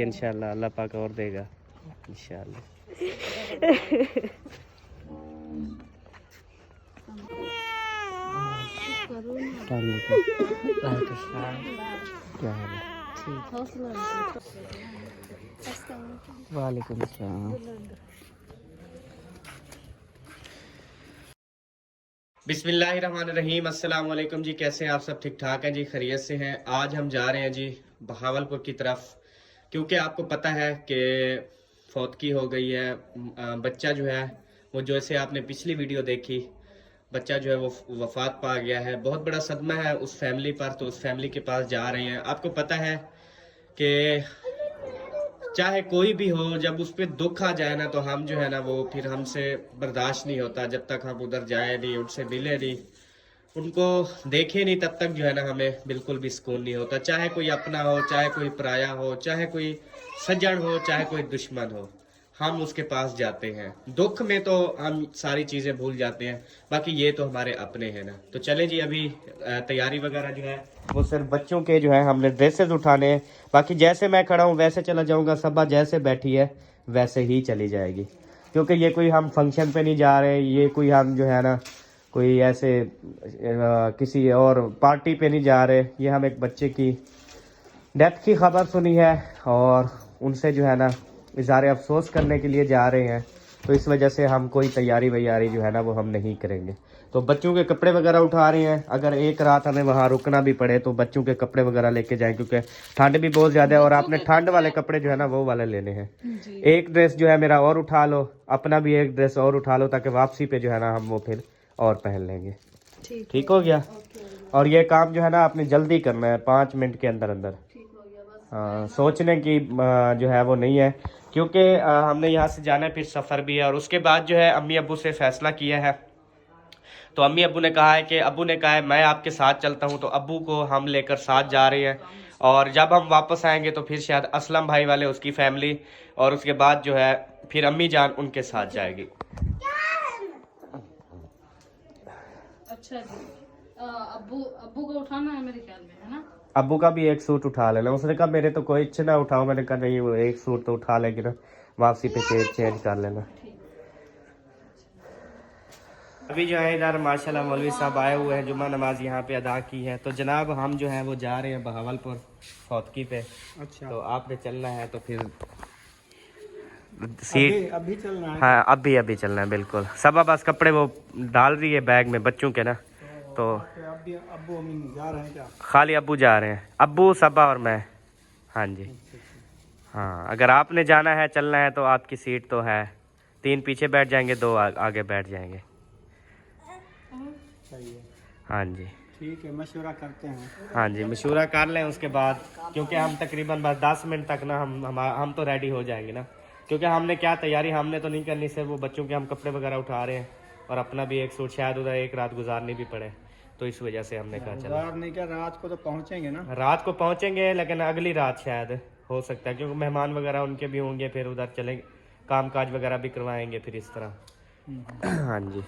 इंशाल्लाह अल्लाह पाक और देगा इंशाल्लाह। क्या हाल है? वालेकुम अस्सलाम। बिस्मिल्लाहिर्रहमानिर्रहीम। अस्सलाम वालेकुम जी, कैसे हैं आप सब? ठीक ठाक हैं जी, खैरियत से हैं। आज हम जा रहे हैं जी बहावलपुर की तरफ, क्योंकि आपको पता है कि फौतगी हो गई है। बच्चा जो है वो, जैसे आपने पिछली वीडियो देखी, बच्चा जो है वो वफात पा गया है। बहुत बड़ा सदमा है उस फैमिली पर, तो उस फैमिली के पास जा रहे हैं। आपको पता है कि चाहे कोई भी हो, जब उस पर दुख आ जाए ना, तो हम जो है ना वो फिर हमसे बर्दाश्त नहीं होता। जब तक हम उधर जाए नहीं, उनसे मिले नहीं, उनको देखे नहीं, तब तक जो है ना हमें बिल्कुल भी सुकून नहीं होता। चाहे कोई अपना हो, चाहे कोई पराया हो, चाहे कोई सज्जन हो, चाहे कोई दुश्मन हो, हम उसके पास जाते हैं। दुख में तो हम सारी चीज़ें भूल जाते हैं, बाकी ये तो हमारे अपने हैं ना। तो चले जी, अभी तैयारी वगैरह जो है वो सिर्फ बच्चों के जो है हमने ड्रेसेस उठाने हैं। बाकी जैसे मैं खड़ा हूँ वैसे चला जाऊँगा, सबा जैसे बैठी है वैसे ही चली जाएगी, क्योंकि ये कोई हम फंक्शन पे नहीं जा रहे, ये कोई हम जो है ना कोई ऐसे किसी और पार्टी पे नहीं जा रहे। ये हम एक बच्चे की डेथ की खबर सुनी है और उनसे जो है ना इज़हार अफसोस करने के लिए जा रहे हैं। तो इस वजह से हम कोई तैयारी वैयारी जो है ना वो हम नहीं करेंगे। तो बच्चों के कपड़े वगैरह उठा रहे हैं। अगर एक रात हमें वहाँ रुकना भी पड़े तो बच्चों के कपड़े वगैरह लेके जाएं, क्योंकि ठंड भी बहुत ज़्यादा है और आपने ठंड वाले कपड़े जो है ना वो वाले लेने हैं। एक ड्रेस जो है मेरा और उठा लो, अपना भी एक ड्रेस और उठा लो, ताकि वापसी पे जो है ना हम वो फिर और पहन लेंगे। ठीक हो गया? और ये काम जो है ना आपने जल्दी करना है, 5 मिनट के अंदर अंदर। हाँ, सोचने की जो है वो नहीं है, क्योंकि हमने यहाँ से जाना है, फिर सफ़र भी है। और उसके बाद जो है अम्मी अब्बू से फ़ैसला किया है, तो अम्मी अब्बू ने कहा है कि अब्बू ने कहा है मैं आपके साथ चलता हूँ, तो अब्बू को हम लेकर साथ जा रहे हैं। और जब हम वापस आएंगे तो फिर शायद असलम भाई वाले, उसकी फैमिली, और उसके बाद जो है फिर अम्मी जान उनके साथ जाएगी। अच्छा जी, अब्बू अब्बू को उठाना है मेरे ख्याल में, है ना? अब्बू का भी एक सूट उठा लेना। उसने कहा मेरे तो कोई इच्छा ना उठाओ। मैंने कहा नहीं, वो एक सूट तो उठा लेगी ना, वापसी पे चेंज कर लेना। अभी जो है इधर माशाल्लाह मौलवी साहब आए हुए हैं, जुम्मा नमाज यहाँ पे अदा की है। तो जनाब हम जो है वो जा रहे हैं बहावलपुर फौतगी पे। अच्छा, तो आपने चलना है तो फिर सीट अभी चलना है? हाँ, अभी चलना है बिल्कुल। सब बस कपड़े वो डाल रही है बैग में बच्चों के ना, तो अब्बू जा रहे हैं क्या? खाली अब्बू जा रहे हैं, अब्बू सबा और मैं। हाँ जी, हाँ। अगर आपने जाना है, चलना है, तो आपकी सीट तो है। 3 पीछे बैठ जाएंगे, 2 आगे बैठ जाएंगे। हाँ जी, ठीक है, मशवरा करते हैं। हाँ जी, मशवरा कर लें उसके बाद, क्योंकि हम तकरीबन बस 10 मिनट तक ना हम तो रेडी हो जाएंगे ना। क्योंकि हमने क्या तैयारी हमने तो नहीं करनी, सिर्फ वो बच्चों के हम कपड़े वगैरह उठा रहे हैं, और अपना भी एक सूट, शायद उधर एक रात गुजारनी भी पड़े। तो इस वजह से हमने कहा चलो नहीं, क्या रात को तो पहुँचेंगे ना? रात को पहुँचेंगे, लेकिन अगली रात शायद हो सकता है, क्योंकि मेहमान वगैरह उनके भी होंगे, फिर उधर चलेंगे, काम काज वगैरह भी करवाएंगे फिर इस तरह। हाँ जी,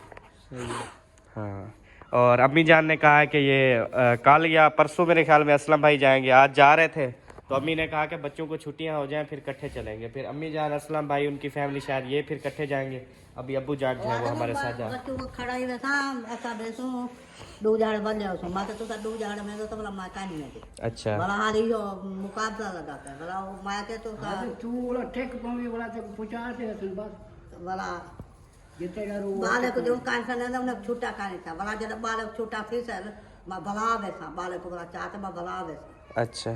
हाँ। और अम्मी जान ने कहा है कि ये कल या परसों मेरे ख्याल में असलम भाई जाएंगे। आज जा रहे थे, तो अम्मी ने कहा कि बच्चों को छुट्टियां हो जाएं फिर इकट्ठे चलेंगे। फिर अम्मी जान, असलम भाई, उनकी फैमिली, शायद ये फिर इकट्ठे जाएंगे। अभी अब्बू जान जो है वो हमारे साथ जा। अच्छा, मुकाबला लगाता है बड़ा, वो माया के तो बालक जो कान से ना उन्हें छूटा कान था बड़ा, जब बालक छूटा फिर से मैं भला वैसा बालक को बड़ा चाहता मैं भला वैसा। अच्छा,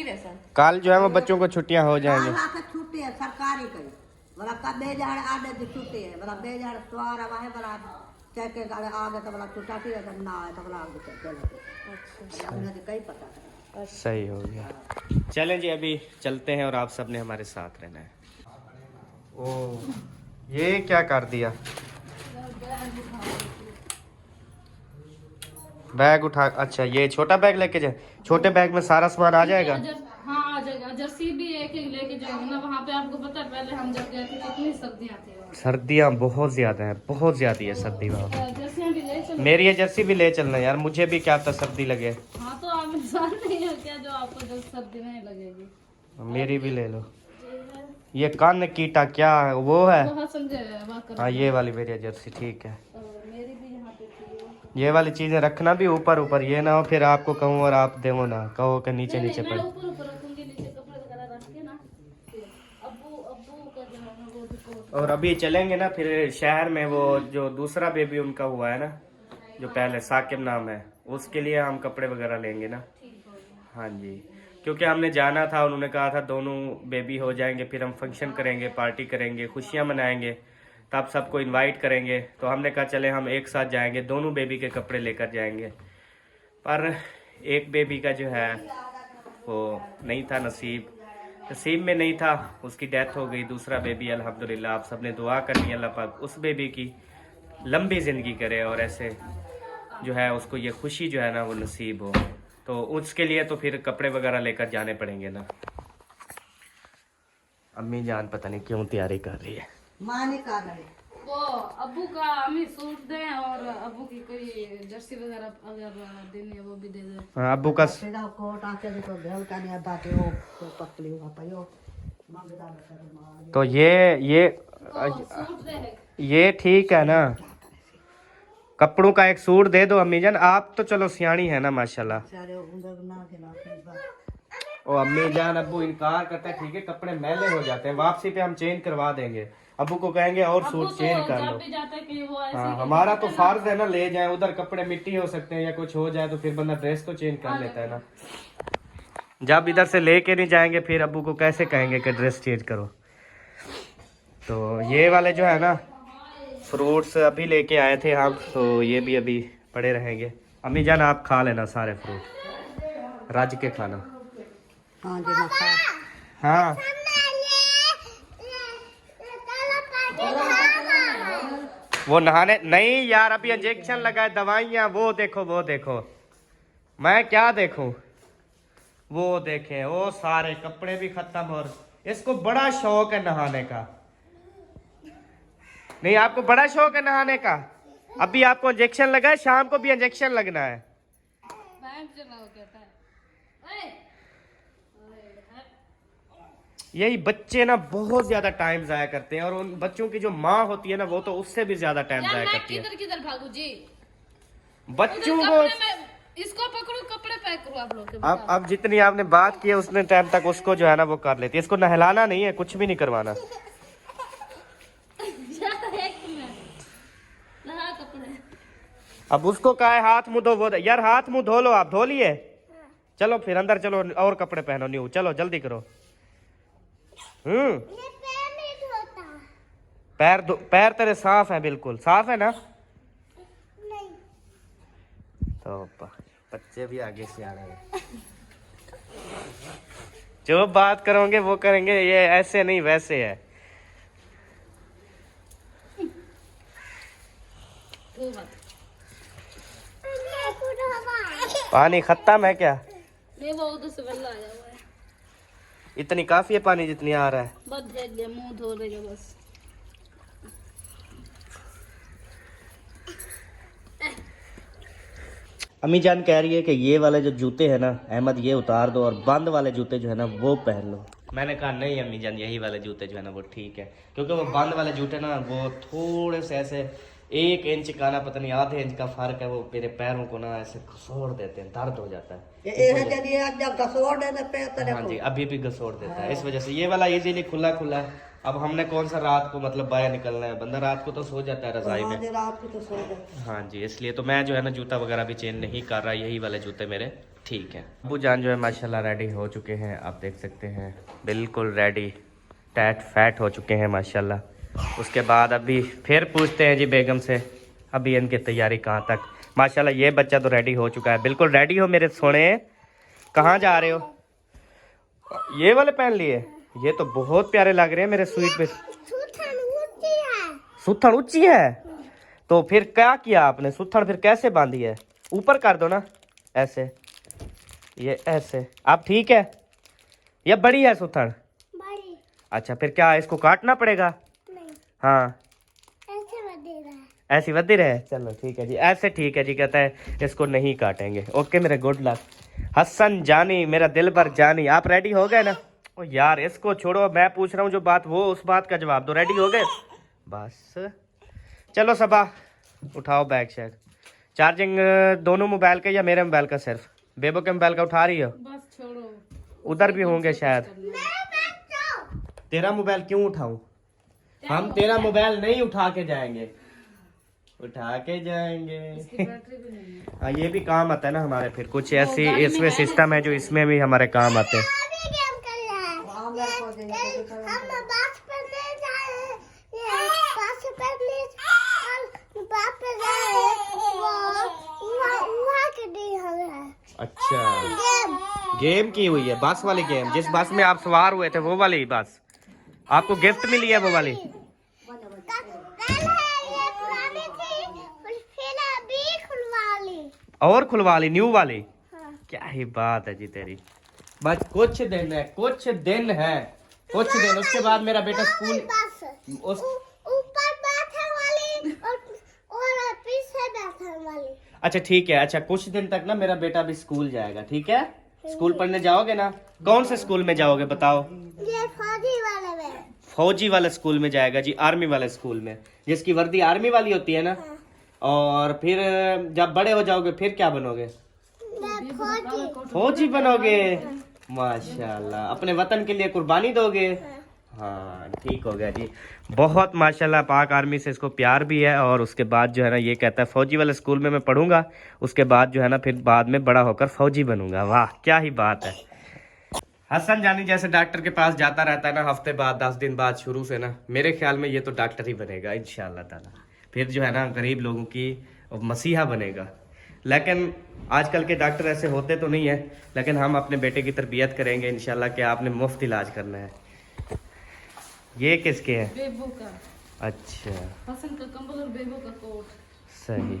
वैसा कल जो है वो बच्चों को छुट्टियां हो जाएंगी। छुट्टी है सरकारी करी बड़ा, कब बेजार आधे की छुट्टी है बड़ा, बेजार सवार है बड़ा, चेक आगे तो बड़ा छुट्टा फिर ना आए तो बड़ा आगे चले। उन्हें तो कहीं पता। सही हो गया, चलें जी अभी चलते हैं, और आप सब ने हमारे साथ रहना है। ओ, ये क्या कर दिया? बैग उठा, अच्छा ये छोटा बैग लेके जाए। छोटे बैग में सारा सामान आ जाएगा? हाँ आ जाएगा। जर्सी भी एक लेके जाएंगे ना, वहाँ पे आपको पता है पहले हम जब गए थे कितनी सर्दियाँ थी। सर्दियाँ बहुत ज्यादा है, बहुत ज्यादा है सर्दी वहाँ पे। जर्सियाँ भी ले चलो। मेरी ये जर्सी भी ले चलना यार, मुझे भी क्या पता सर्दी लगे। हाँ तो आप इंसान नहीं हो क्या जो आपको सर्दी नहीं लगेगी? मेरी भी ले लो। ये कान कीटा क्या है वो है? वो हसन जो है, वहाँ कर हाँ ये वाली मेरी जर्सी ठीक है। और मेरी भी यहाँ पे थी। ये वाली चीजें रखना भी ऊपर ऊपर, ये ना हो फिर आपको कहूँ और आप देवो ना, कहो कि नीचे नीचे मैं पड़े। ऊपर ऊपर रखूंगी, नीचे कपड़े वगैरह रख के ना। फिर अब्बू अब्बू का जो है ना वो देखो। और अभी चलेंगे ना फिर शहर में, वो जो दूसरा बेबी उनका हुआ है ना, जो पहले साकिब नाम है, उसके लिए हम कपड़े वगैरह लेंगे ना। हाँ जी, क्योंकि हमने जाना था, उन्होंने कहा था दोनों बेबी हो जाएंगे फिर हम फंक्शन करेंगे, पार्टी करेंगे, खुशियाँ मनाएंगे, तब सबको इनवाइट करेंगे। तो हमने कहा चले हम एक साथ जाएंगे, दोनों बेबी के कपड़े लेकर जाएंगे। पर एक बेबी का जो है वो नहीं था, नसीब में नहीं था, उसकी डेथ हो गई। दूसरा बेबी अल्हम्दुलिल्लाह, आप सबने दुआ करनी अल्लाह पाक उस बेबी की लंबी ज़िंदगी करे और ऐसे जो है उसको ये खुशी जो है ना वो नसीब हो। तो उसके लिए तो फिर कपड़े वगैरह लेकर जाने पड़ेंगे ना। अम्मी जान पता नहीं क्यों तैयारी कर रही है। माँ ने कहा है वो अब्बू का हमें सूट दें और अब्बू की कोई जर्सी वगैरह अगर देनी है वो भी दे दें। हाँ, अब्बू का तेरा कोट आके देखो घर का नहीं आता तो वो पतली हुआ पायो मंगदा कर तो सूट दे। ये ठीक है ना, कपड़ों का एक सूट दे दो अम्मी जान। आप तो चलो सियाणी है ना माशाल्लाह। सारे उधर ना खिला ओ अम्मी जान अब्बू इनकार करता है, ठीक है कपड़े मैले हो जाते हैं, वापसी पे हम चेंज करवा देंगे। अब्बू को कहेंगे और अब्बू सूट चेंज कर लो। जब भी जाता है कि वो ऐसे हाँ ही हमारा तो कहते हैं फर्ज है ना, ले जाए उधर कपड़े मिट्टी हो सकते हैं या कुछ हो जाए तो फिर बंदा ड्रेस तो चेंज कर लेता है ना। जब इधर से लेके नहीं जाएंगे फिर अब्बू को कैसे कहेंगे कि ड्रेस चेंज करो। तो ये वाले जो है ना फ्रूट्स अभी लेके आए थे हम, तो ये भी अभी पड़े रहेंगे। अम्मी जान आप खा लेना सारे फ्रूट, रज के खाना। हाँ जी ना खा हाँ वो नहाने नहीं यार, अभी इंजेक्शन लगाए, दवाइयाँ, वो देखो मैं क्या देखूं, वो देखें, वो सारे कपड़े भी खत्म। और इसको बड़ा शौक है नहाने का। नहीं आपको बड़ा शौक है नहाने का। अभी आपको इंजेक्शन लगा है, शाम को भी इंजेक्शन लगना है। बैंक चलाओ कहता है। ओए! यही बच्चे ना बहुत ज्यादा टाइम जाया करते हैं, और उन बच्चों की जो माँ होती है ना वो तो उससे भी ज्यादा टाइम यार जाया मैं करती है किधर किधर भागू जी? बच्चों उधर को। कपड़े में इसको पकड़ो, कपड़े पैक करो आप लोग के। अब जितनी आपने बात की है उतने टाइम तक उसको जो है ना वो कर लेती है। इसको नहलाना नहीं है, कुछ भी नहीं करवाना। नहा कपड़े। अब उसको कहा है हाथ मुंह धो, वो यार हाथ मुंह धो लो, आप धो लिए? चलो फिर अंदर चलो और कपड़े पहनो न्यू, चलो जल्दी करो। पैर तेरे साफ है, बिल्कुल साफ है ना? नहीं। तो बच्चे भी आगे से आ रहे हैं। जो बात करोगे वो करेंगे, ये ऐसे नहीं वैसे है। पानी खत्म है क्या? नहीं वो उधर से बल्ला आया हुआ है। इतनी काफी है पानी जितनी आ रहा है? बस भेज दिया, मुंह धो लेगा बस। अम्मी जान कह रही है कि ये वाले जो जूते हैं ना अहमद, ये उतार दो और बंद वाले जूते जो है ना वो पहन लो। मैंने कहा नहीं अम्मी जान, यही वाले जूते जो है ना वो ठीक है, क्योंकि वो बंद वाले जूते ना वो थोड़े से ऐसे 1 इंच का ना पता नहीं आधे इंच का फर्क है, वो मेरे पैरों को ना ऐसे घसोड़ देते हैं, दर्द हो जाता है। हाँ जी अभी भी घसोड़ देता है, इस वजह से ये वाला इजीली खुला खुला है। अब हमने कौन सा रात को मतलब बाहर निकलना है, बंदा रात को तो सो जाता है रजाई में। हाँ जी इसलिए तो मैं जो है ना जूता वगैरह भी चेंज नहीं कर रहा, यही वाले जूते मेरे ठीक है। अबू जान जो है माशाल्लाह रेडी हो चुके हैं, आप देख सकते हैं बिल्कुल रेडी, टैट फैट हो चुके हैं माशाल्लाह। उसके बाद अभी फिर पूछते हैं जी बेगम से अभी इनकी तैयारी कहाँ तक। माशाल्लाह ये बच्चा तो रेडी हो चुका है, बिल्कुल रेडी हो मेरे सोने। कहाँ जा रहे हो? ये वाले पहन लिए, ये तो बहुत प्यारे लग रहे हैं मेरे स्वीट पे। सुथन ऊंची है तो फिर क्या किया आपने? सुथन फिर कैसे बांधी है? ऊपर कर दो ना ऐसे, ये ऐसे। आप ठीक है? ये बड़ी है सुथन? बड़ी। अच्छा फिर क्या इसको काटना पड़ेगा? नहीं। हाँ ऐसी वधी रहे, चलो ठीक है जी, ऐसे ठीक है जी। कहता है इसको नहीं काटेंगे। ओके मेरे गुड लक। हसन जानी मेरा दिल भर जानी, आप रेडी हो गए ना? ओ यार इसको छोड़ो, मैं पूछ रहा हूँ जो बात, वो उस बात का जवाब दो। रेडी हो गए? बस चलो सबा, उठाओ बैग शैग। चार्जिंग दोनों मोबाइल का या मेरे मोबाइल का सिर्फ? बेबो के मोबाइल का उठा रही हो? बस छोड़ो, उधर भी होंगे शायद। तेरा मोबाइल क्यों उठाऊं? हम तेरा मोबाइल नहीं उठा के जाएंगे, उठा के जाएंगे। बैटरी भी नहीं है। हाँ ये भी काम आता है ना हमारे, फिर कुछ ऐसी इसमें सिस्टम है जो इसमें भी हमारे काम आते हैं। वहाँ मेरे को दे दे, तो चलो। अच्छा गेम की हुई है, बस वाली गेम, जिस बस में आप सवार हुए थे वो वाली बस आपको गिफ्ट मिली है, वो वाली। और खुलवा ली न्यू वाली? क्या ही बात है जी तेरी। बस कुछ दिन है, कुछ दिन है, कुछ दिन, उसके बाद मेरा बेटा स्कूल उस अच्छा ठीक है, अच्छा कुछ दिन तक ना मेरा बेटा भी स्कूल जाएगा, ठीक है? स्कूल पढ़ने जाओगे ना? कौन से स्कूल में जाओगे बताओ? ये फौजी वाले में। फौजी वाले स्कूल में जाएगा जी, आर्मी वाले स्कूल में, जिसकी वर्दी आर्मी वाली होती है ना। और फिर जब बड़े हो जाओगे फिर क्या बनोगे? फौजी बनोगे? माशाल्लाह, अपने वतन के लिए कुर्बानी दोगे? हाँ ठीक हो गया जी, बहुत माशाल्लाह। पाक आर्मी से इसको प्यार भी है, और उसके बाद जो है ना ये कहता है फौजी वाले स्कूल में मैं पढ़ूंगा, उसके बाद जो है ना फिर बाद में बड़ा होकर फौजी बनूंगा। वाह क्या ही बात है। हसन जानी जैसे डॉक्टर के पास जाता रहता है ना हफ्ते बाद 10 दिन बाद, शुरू से ना मेरे ख्याल में ये तो डॉक्टर ही बनेगा इंशाल्लाह ताला। फिर जो है ना गरीब लोगों की मसीहा बनेगा। लेकिन आजकल के डॉक्टर ऐसे होते तो नहीं है, लेकिन हम अपने बेटे की तरबियत करेंगे इंशाल्लाह कि आपने मुफ्त इलाज करना है। ये किसके है? बेबो का। अच्छा हसन का कंबल और बेबो का कोट। सही,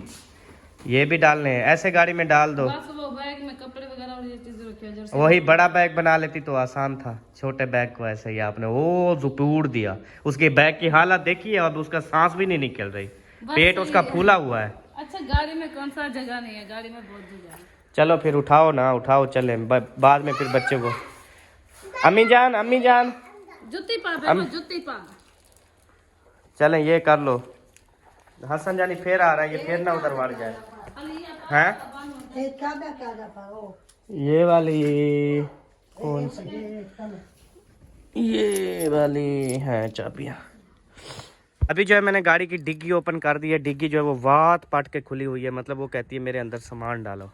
ये भी डालने हैं, ऐसे गाड़ी में डाल दो। बस वो बैग में कपड़े वगैरह और ये चीजें रखी है जर्सी। वही बड़ा बैग बना लेती तो आसान था, छोटे बैग को ऐसे ही आपने वो जुपूड़ दिया। उसके बैग की हालत देखी है, अब उसका सांस भी नहीं निकल रही, पेट उसका फूला हुआ है। अच्छा गाड़ी में कौन सा जगह नहीं है? गाड़ी में बहुत जगह है। चलो फिर उठाओ ना, उठाओ चले, बाद में फिर बच्चे को। अम्मी जान, अम्मी जान, जुत्ती पा बेबो, जुत्ती पा। चलें ये कर लो। हसन जानी फिर आ रहा है, ये फिर ना उधर मार जाए हैं। ये क्या क्या करो? ये वाली कौन सी? ये वाली है चाबियाँ। अभी जो है मैंने गाड़ी की डिग्गी ओपन कर दी है। डिग्गी जो है वो वात पाट के खुली हुई है, मतलब वो कहती है मेरे अंदर सामान डालो।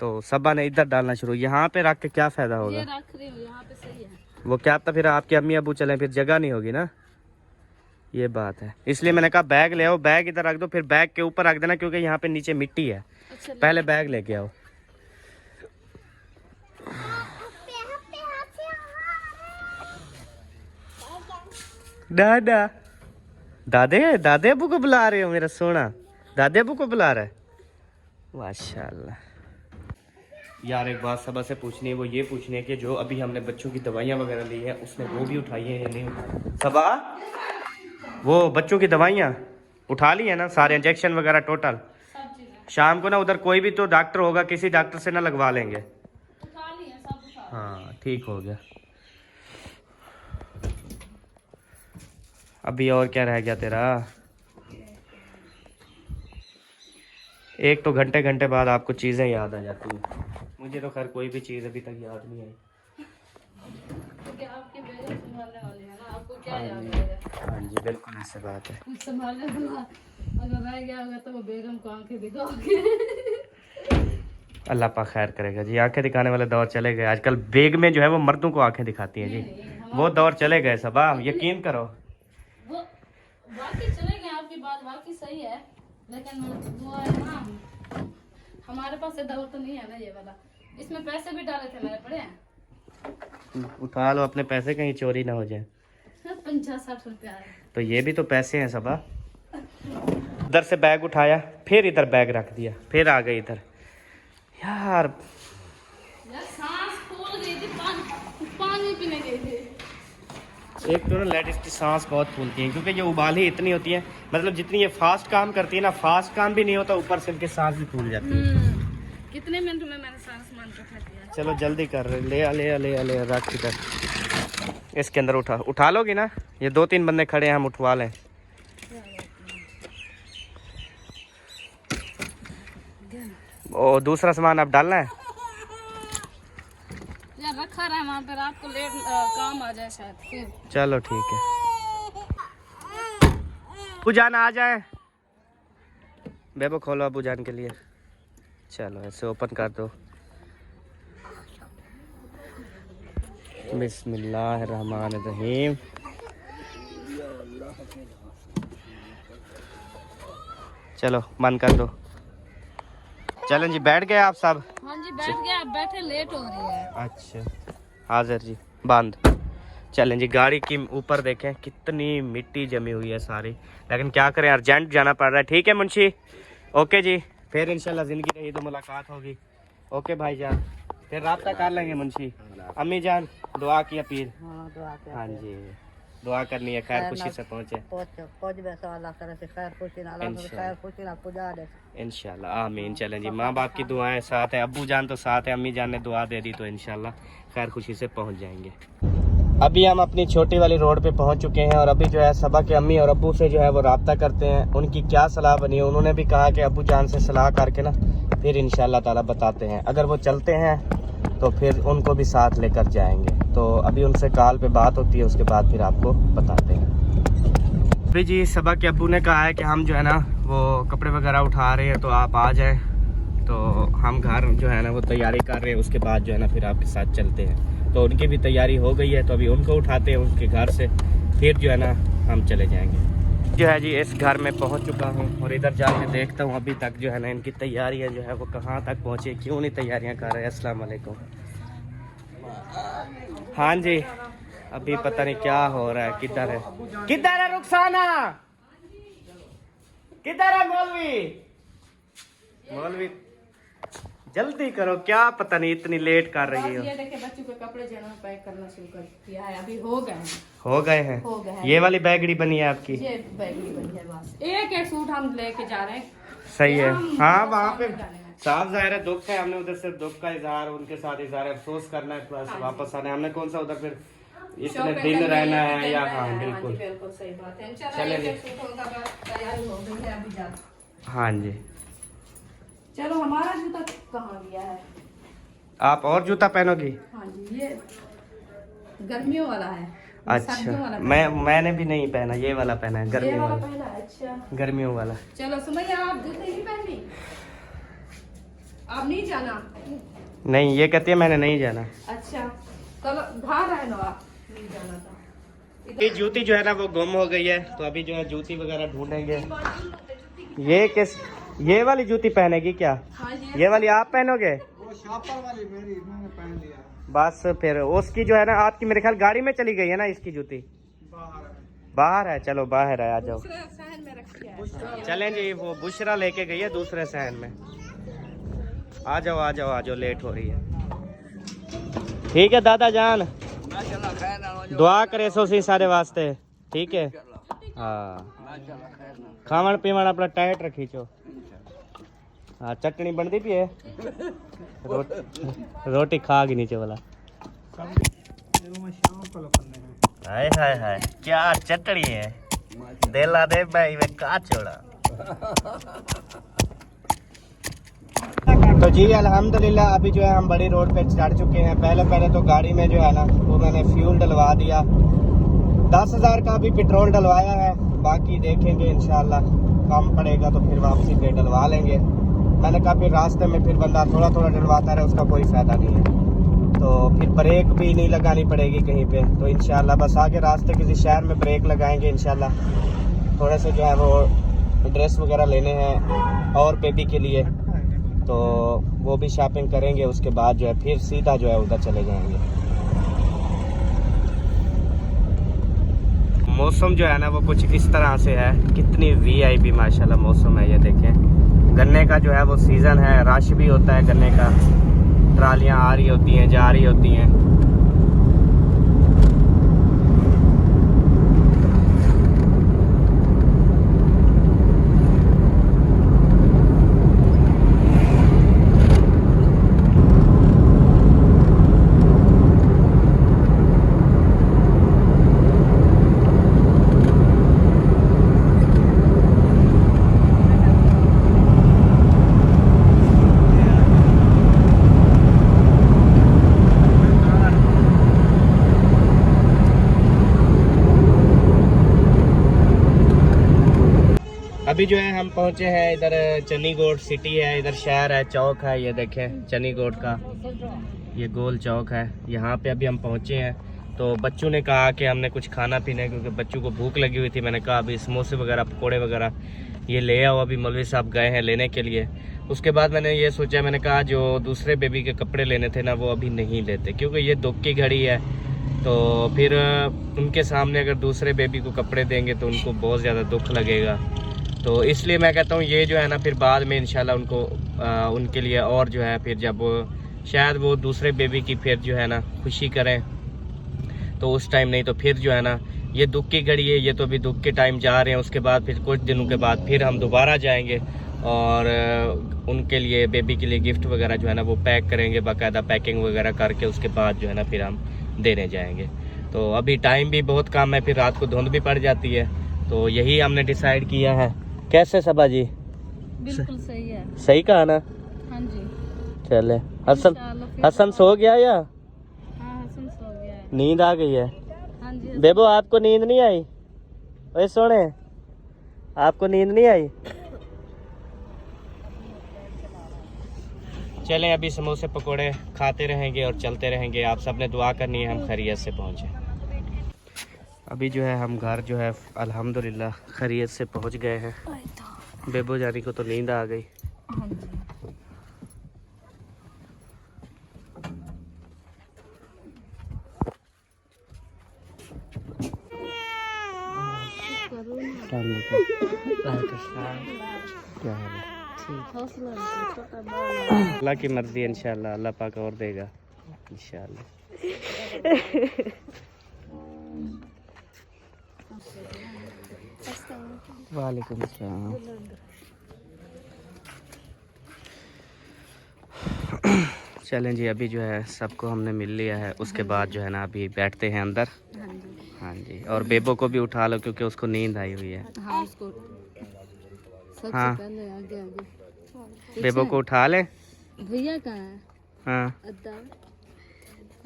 तो सबा ने इधर डालना शुरू, यहाँ पे रख के क्या फायदा होगा? ये रख रही हूँ यहाँ पे, सही है। वो क्या पता फिर आपके अम्मी अबू चले, फिर जगह नहीं होगी ना, ये बात है। इसलिए मैंने कहा बैग ले आओ, बैग इधर रख दो, फिर बैग के ऊपर रख देना क्योंकि यहाँ पे नीचे मिट्टी है। अच्छा पहले बैग लेके आओ। दादा, दादे दादे अबू को बुला रहे हो? मेरा सोना दादे अबू को बुला रहा है, माशाल्लाह। यार एक बात सबा से पूछनी है, वो ये पूछनी है कि जो अभी हमने बच्चों की दवाइयाँ वगैरह ली है उसने वो भी उठाई है या नहीं उठाई? सबा वो बच्चों की दवाइयाँ उठा ली है ना, सारे इंजेक्शन वगैरह टोटल? सब चीजें शाम को ना उधर कोई भी तो डॉक्टर होगा, किसी डॉक्टर से ना लगवा लेंगे। उठा ली है, सब उठा। हाँ ठीक हो गया। अभी और क्या रह गया तेरा? एक तो घंटे घंटे बाद आपको चीज़ें याद आ जाती हैं, मुझे तो खैर कोई भी चीज़ अभी तक याद नहीं आई। क्योंकि आपके बेटे संभालने वाले हैं ना, आपको क्या याद आएगा? हाँ जी बिल्कुल ऐसे बात है। कुछ संभालने वाला अगर रह गया होगा तो वो बेगम को आंखें दिखाओगे। अल्लाह पाक खैर करेगा जी। आंखें दिखाने वाले दौर चले गए, आजकल बेग में जो है वो मर्दों को आंखें दिखाती हैं जी, वो दौर चले गए सब, आप यकीन करो। वो बाकी चले गए, आपकी बात बाकी सही है, लेकिन वो है ना, हमारे पास ये दौर तो नहीं है ना ये वाला। इसमें पैसे भी डाले थे मैंने, पड़े हैं। उठा लो अपने पैसे, कहीं चोरी ना हो जाए। 50-60 रुपया है। तो ये भी तो पैसे हैं सबा। इधर से बैग उठाया, फिर इधर बैग रख दिया, फिर आ गई इधर। यार सांस फूल गई थी, पानी पीने गई थी। एक तो ना लेडीज की सांस बहुत फूलती है, क्योंकि ये उबाल ही इतनी होती है, मतलब जितनी ये फास्ट काम करती है ना, फास्ट काम भी नहीं होता, ऊपर से इनकी सांस भी फूल जाती है। कितने मिनट में मैंने सारा सामान इकट्ठा किया। चलो जल्दी कर रहे, ले आ ले आ ले आ ले आ, रख इधर इसके अंदर उठा लोगी ना? ये 2-3 बंदे खड़े हैं, हम उठवा लें। ओ दूसरा सामान अब डालना है। यार रखा रहा वहाँ पे, रात को लेट काम आ जाए शायद फिर। चलो ठीक है, अबू जान आ जाए। बेबो खोलो अबू जान के लिए। चलो ऐसे ओपन कर दो। बिस्मिल्लाहिर्रहमानिर्रहीम। चलो बंद कर दो। चलें जी, बैठ गए आप सब? हाँ जी बैठ गया, आप बैठे, लेट हो रही है। अच्छा हाजिर जी, बंद। चलें जी, गाड़ी की ऊपर देखें कितनी मिट्टी जमी हुई है सारी, लेकिन क्या करें, अर्जेंट जाना पड़ रहा है। ठीक है मुंशी, ओके जी, फिर इंशाल्लाह ज़िंदगी रही तो मुलाकात होगी। ओके भाईजान, फिर राब्ता कर लेंगे मुंशी। अम्मी जान दुआ की अपील। हाँ दुआ के हाँ जी, दुआ करनी है खैर खुशी से पहुँचे पहुँच वैसा अल्लाह तरह से खैर खुशी ना, अल्लाह से खैर खुशी ना पुजा दे इंशाल्लाह, आमीन। चलें जी, माँ बाप की दुआएं साथ है, अब्बू जान तो साथ है, अम्मी जान ने दुआ दे दी तो इंशाल्लाह खैर खुशी से पहुँच जाएंगे। अभी हम अपनी छोटी वाली रोड पे पहुंच चुके हैं और अभी जो है सबा के अम्मी और अब्बू से जो है वो रब्ता करते हैं, उनकी क्या सलाह बनी है। उन्होंने भी कहा कि अब्बू जान से सलाह करके ना फिर इंशाल्लाह ताला बताते हैं। अगर वो चलते हैं तो फिर उनको भी साथ लेकर जाएंगे। तो अभी उनसे कॉल पे बात होती है, उसके बाद फिर आपको बताते हैं। अभी जी सबा के अब्बू ने कहा है कि हम जो है ना वो कपड़े वगैरह उठा रहे हैं, तो आप आ जाएँ। तो हम घर जो है ना वो तैयारी कर रहे हैं, उसके बाद जो है ना फिर आपके साथ चलते हैं। तो उनकी भी तैयारी हो गई है, तो अभी उनको उठाते हैं उनके घर से, फिर जो है ना हम चले जाएंगे। जो है जी इस घर में पहुंच चुका हूं और इधर जाके देखता हूं अभी तक जो है ना इनकी तैयारियां जो है वो कहां तक पहुंचे, क्यों नहीं तैयारियां कर रहे हैं। अस्सलाम वालेकुम। हाँ जी, अभी पता नहीं क्या हो रहा है। किधर है रुखसाना, किधर है मौलवी जल्दी करो, क्या पता नहीं इतनी लेट कर रही हो। ये देखिए बच्चों के कपड़े जो है पैक करना शुरू कर दिया है, अभी हो गए हैं। हो गए हैं। ये वाली बैगड़ी बनी है आपकी? ये बैगड़ी बनी है, बस एक सूट हम लेके जा रहे हैं। सही है। हाँ वहाँ पे साफ जाहिर है दुख है, हमने उधर सिर्फ दुख का इजहार, उनके साथ इजहार अफसोस करना है, प्लस वापस आना है। हमने कौन सा उधर फिर इतने दिन रहना है या? हाँ बिल्कुल सही बात है। चलेंगे। हाँ जी, चलो हमारा जूता कहाँ गया है? आप और जूता पहनोगी? हाँ जी, ये गर्मियों वाला है। अच्छा, मैंने भी नहीं पहना, ये वाला पहना है, गर्मियों वाला पहना है। अच्छा गर्मियों वाला। चलो सुमैया आप जूते नहीं पहनी, आप नहीं जाना? नहीं, ये कहती है मैंने नहीं जाना। अच्छा चलो घर रहना, आप नहीं जाना था। ये जूती जो है ना वो गुम हो गई है, तो अभी जो है जूती वगैरह ढूंढेंगे। ये किस, ये वाली जूती पहनेगी क्या? हाँ ये वाली आप पहनोगे? वो शापर वाली मेरी इन्होंने पहन लिया। बस फिर उसकी जो है ना आपकी मेरे ख्याल गाड़ी में चली गई है ना इसकी जूती? बाहर है। चलो बाहर है, आ जाओ। सहन में रखी है। चलें जी, वो बुशरा लेके गई है दूसरे सहन में। आ जाओ आ जाओ आ जाओ, लेट हो रही है। ठीक है दादा जान, दुआ करे सोसी सारे वास्ते। ठीक है हाँ, खावन पीवन अपना टाइट रखी चो। हाँ चटनी बनती पी है, रोटी खा गई नीचे वाला। हाय हाय हाय, क्या चटनी है, देला दे भाई में का छोड़ा। तो जी अल्हम्दुलिल्लाह अभी जो है हम बड़ी रोड पे चढ़ चुके हैं। पहले तो गाड़ी में जो है ना वो मैंने फ्यूल डलवा दिया, 10,000 का भी पेट्रोल डलवाया है, बाकी देखेंगे इंशाल्लाह कम पड़ेगा तो फिर वापसी पे डलवा लेंगे। मैंने कहा फिर रास्ते में फिर बंदा थोड़ा थोड़ा डलवाता रहे, उसका कोई फ़ायदा नहीं है, तो फिर ब्रेक भी नहीं लगानी पड़ेगी कहीं पे। तो इंशाल्लाह बस आगे रास्ते किसी शहर में ब्रेक लगाएंगे इंशाल्लाह। थोड़े से जो है वो ड्रेस वगैरह लेने हैं और बेबी के लिए, तो वो भी शॉपिंग करेंगे, उसके बाद जो है फिर सीधा जो है उधर चले जाएंगे। मौसम जो है ना वो कुछ इस तरह से है, कितनी वीआईपी माशाल्लाह मौसम है। ये देखें गन्ने का जो है वो सीज़न है, रश भी होता है गन्ने का, ट्रालियां आ रही होती हैं जा रही होती हैं। अभी जो है हम पहुंचे हैं इधर चन्नीगोड सिटी है, इधर शहर है, चौक है, ये देखें चन्नीगोड का ये गोल चौक है। यहाँ पे अभी हम पहुंचे हैं। तो बच्चों ने कहा कि हमने कुछ खाना पीना है क्योंकि बच्चों को भूख लगी हुई थी। मैंने कहा अभी समोसे वगैरह पकोड़े वगैरह ये ले आओ, अभी मौलवी साहब गए हैं लेने के लिए। उसके बाद मैंने ये सोचा, मैंने कहा जो दूसरे बेबी के कपड़े लेने थे ना वो अभी नहीं लेते क्योंकि ये दुख की घड़ी है। तो फिर उनके सामने अगर दूसरे बेबी को कपड़े देंगे तो उनको बहुत ज़्यादा दुख लगेगा। तो इसलिए मैं कहता हूँ ये जो है ना फिर बाद में इंशाल्लाह उनको उनके लिए और जो है फिर जब शायद वो दूसरे बेबी की फिर जो है ना खुशी करें तो उस टाइम, नहीं तो फिर जो है ना ये दुख की घड़ी है। ये तो अभी दुख के टाइम जा रहे हैं, उसके बाद फिर कुछ दिनों के बाद फिर हम दोबारा जाएंगे और उनके लिए बेबी के लिए गिफ्ट वगैरह जो है ना वो पैक करेंगे, बाकायदा पैकिंग वगैरह करके उसके बाद जो है ना फिर हम देने जाएंगे। तो अभी टाइम भी बहुत कम है, फिर रात को धुंध भी पड़ जाती है। तो यही हमने डिसाइड किया है। कैसे सबा जी? बिल्कुल सही है। सही कहा ना? हाँ जी। चले। हसन इंशाल्लाह फिर हसन सो गया या हाँ, हसन सो गया है। नींद आ गई है? हाँ जी। बेबो आपको नींद नहीं आई? ओए सोने, आपको नींद नहीं आई? चलें अभी समोसे पकोड़े खाते रहेंगे और चलते रहेंगे। आप सब ने दुआ करनी है हम खैरियत से पहुँचे। अभी जो है हम घर जो है अल्हम्दुलिल्लाह खैरियत से पहुँच गए हैं। बेबो जानी को तो नींद आ गई। हाँ जी। क्या हाल है? हौसला रखो, छोटा बड़ा अल्लाह की मर्जी है, इंशाल्लाह अल्लाह पाक और देगा इंशाल्लाह। वालेकुम अस्सलाम। चलें जी, अभी जो है सबको हमने मिल लिया है। उसके बाद जो है ना अभी बैठते हैं अंदर। हाँ जी, और बेबो को भी उठा लो क्योंकि उसको नींद आई हुई है। हाँ, उसको सबसे हाँ। पहले आगे आगे बेबो को उठा ले। भैया कहाँ है? हाँ अद्दा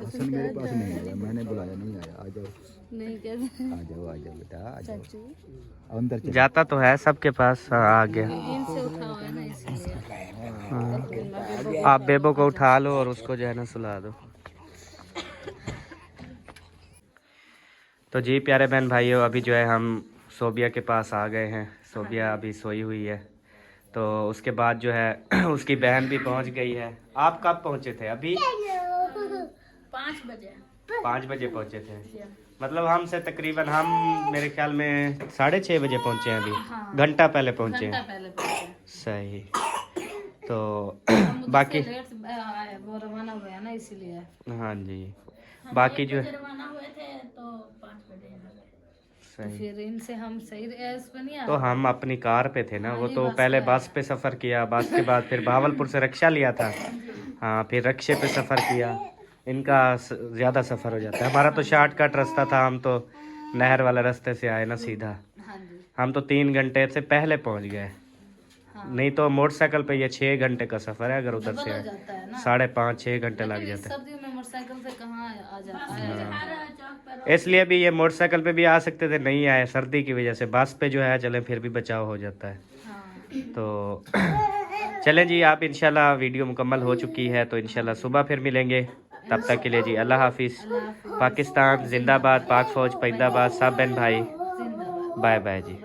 असल मेरे पास नहीं आया, मैंने बुलाया नहीं आया। आ जाओ नहीं कहते आ जाओ बेटा आ जाओ। चाचू अंदर चलो। जाता तो है सबके पास। हाँ, आ गया। इनसे उठाओ है ना इसलिए। हाँ। आप बेबो को उठा लो और उसको जो है ना सुला दो। तो जी प्यारे बहन भाइयों, अभी जो है हम सोबिया के पास आ गए हैं। सोबिया अभी सोई हुई है। तो उसके बाद जो है उसकी बहन भी पहुंच गई है। आप कब पहुंचे थे? अभी 5 बजे 5 बजे पहुंचे थे। मतलब हमसे तकरीबन हम मेरे ख्याल में 6:30 बजे पहुंचे हैं। अभी घंटा पहले पहुंचे घंटा हैं। पहले पहुंचे। सही। तो हम बाकी लेट वो रवाना हुए हैं ना इसीलिए। हाँ जी, बाकी जो है रवाना हुए थे तो 5 बजे आ गए। तो सही। फिर इनसे हम सही इस पे नहीं आ तो हम अपनी कार पे थे ना, वो नहीं, तो बस पहले में बस पे सफ़र किया, बस के बाद फिर भावलपुर से रिक्शा लिया था। हाँ, फिर रिक्शे पे सफ़र किया। इनका ज़्यादा सफ़र हो जाता है। हमारा तो शॉर्टकट रास्ता था, हम तो नहर वाले रास्ते से आए ना सीधा। हाँ जी। हम तो 3 घंटे से पहले पहुंच गए। नहीं तो मोटरसाइकिल पे ये 6 घंटे का सफ़र है अगर उधर से हो आए। जाता है ना। 5.5-6 घंटे लग लेकिन इस जाते हैं। सर्दियों में मोटरसाइकिल से कहाँ आया जाता है। इसलिए भी ये मोटरसाइकिल पे भी आ सकते थे, नहीं आए सर्दी की वजह से। बस पे जो है चले फिर भी बचाव हो जाता है। हाँ। तो चलें जी, आप इंशाल्लाह वीडियो मुकम्मल हो चुकी है तो इंशाल्लाह सुबह फिर मिलेंगे। तब तक के लिए जी अल्लाह हाफिज़। पाकिस्तान जिंदाबाद, पाक फौज जिंदाबाद, सब बहन भाई जिंदाबाद। बाय बाय जी।